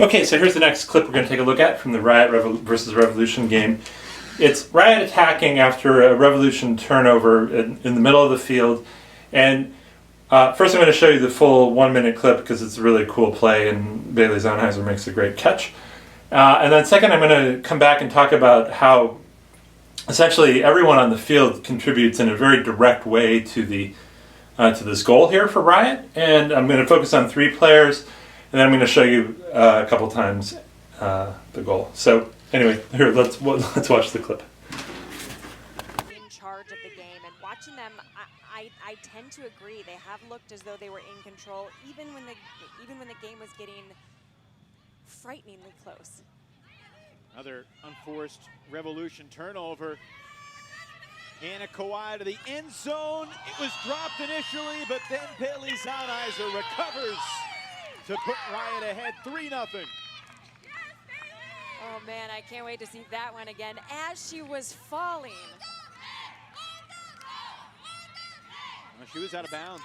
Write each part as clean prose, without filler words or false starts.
Okay, so here's the next clip we're going to take a look at from the Riot versus Revolution game. It's Riot attacking after a Revolution turnover in the middle of the field. And first I'm going to show you the full 1-minute clip because it's a really cool play and Bailey Zonheiser makes a great catch. And then second I'm going to come back and talk about how essentially everyone on the field contributes in a very direct way to this goal here for Riot. And I'm going to focus on 3 players. And then I'm going to show you a couple times the goal. So anyway, here, let's watch the clip. In charge of the game, and watching them, I tend to agree. They have looked as though they were in control, even when the game was getting frighteningly close. Another unforced Revolution turnover. Hannah Kawhi to the end zone. It was dropped initially, but then Bailey Zonheiser recovers to put Riot ahead 3-0. Oh man, I can't wait to see that one again as she was falling. Well, she was out of bounds.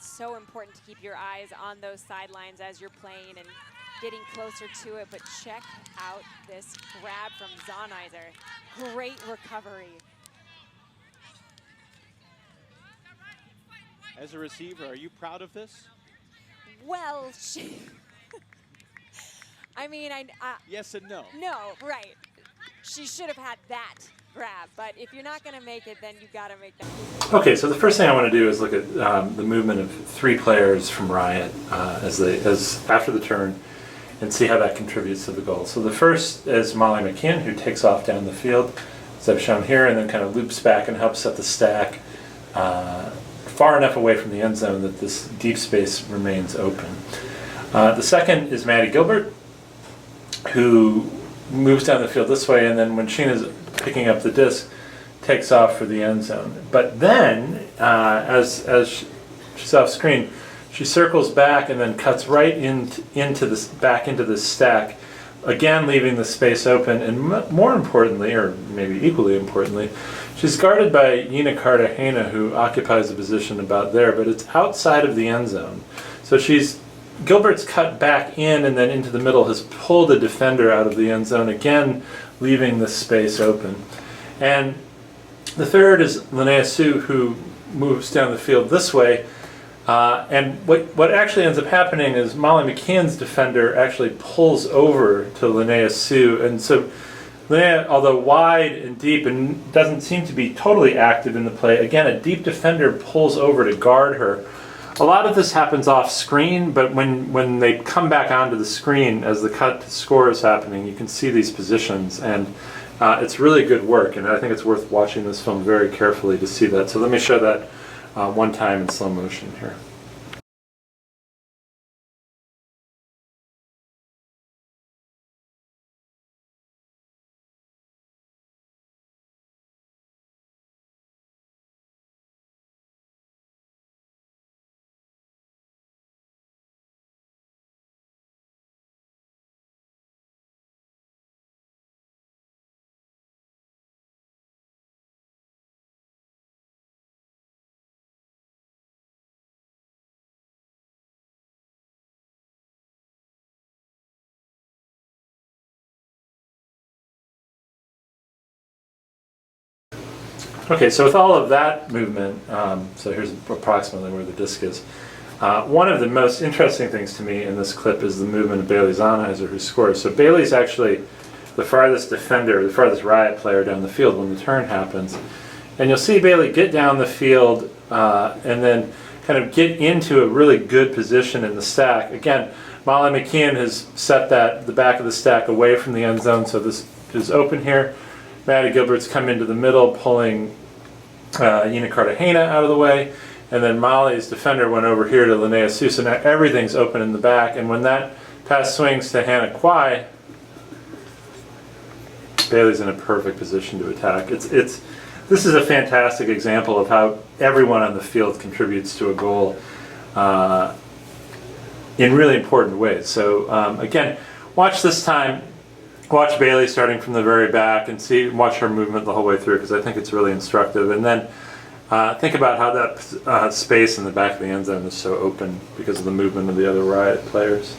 So important to keep your eyes on those sidelines as you're playing and getting closer to it, but check out this grab from Zonheiser. Great recovery. As a receiver, are you proud of this? Well, I mean, yes and no. No, right. She should have had that grab, but if you're not going to make it, then you got to make that. Okay, so the first thing I want to do is look at the movement of 3 players from Riot as after the turn, and see how that contributes to the goal. So the first is Molly McKeon, who takes off down the field, as I've shown here, and then kind of loops back and helps set the stack far enough away from the end zone that this deep space remains open. The second is Maddie Gilbert, who moves down the field this way, and then when Sheena's picking up the disc, takes off for the end zone. But then, as she's off screen, she circles back and then cuts right into this stack, again leaving the space open, and more importantly, or maybe equally importantly, she's guarded by Yina Cartagena, who occupies a position about there, but it's outside of the end zone. So Gilbert's cut back in and then into the middle, has pulled a defender out of the end zone, again leaving the space open. And the third is Linnea Sue, who moves down the field this way. And what actually ends up happening is Molly McKeon's defender actually pulls over to Linnea Sue. And so Linnea, although wide and deep and doesn't seem to be totally active in the play, again, a deep defender pulls over to guard her. A lot of this happens off screen, but when they come back onto the screen as the cut to score is happening, you can see these positions, and it's really good work, and I think it's worth watching this film very carefully to see that. So let me show that one time in slow motion here. Okay, so with all of that movement, so here's approximately where the disc is. One of the most interesting things to me in this clip is the movement of Bailey Zonheiser, who scores. So Bailey's actually the farthest defender, the farthest Riot player down the field when the turn happens. And you'll see Bailey get down the field and then kind of get into a really good position in the stack. Again, Molly McKeon has set the back of the stack away from the end zone, so this is open here. Maddie Gilbert's come into the middle, pulling Yina Cartagena out of the way, and then Molly's defender went over here to Linnea Sue, so now everything's open in the back, and when that pass swings to Hannah Kwai, Bailey's in a perfect position to attack. This is a fantastic example of how everyone on the field contributes to a goal in really important ways. So again, watch this time. Watch Bailey starting from the very back and watch her movement the whole way through, because I think it's really instructive. And then think about how that space in the back of the end zone is so open because of the movement of the other Riot players.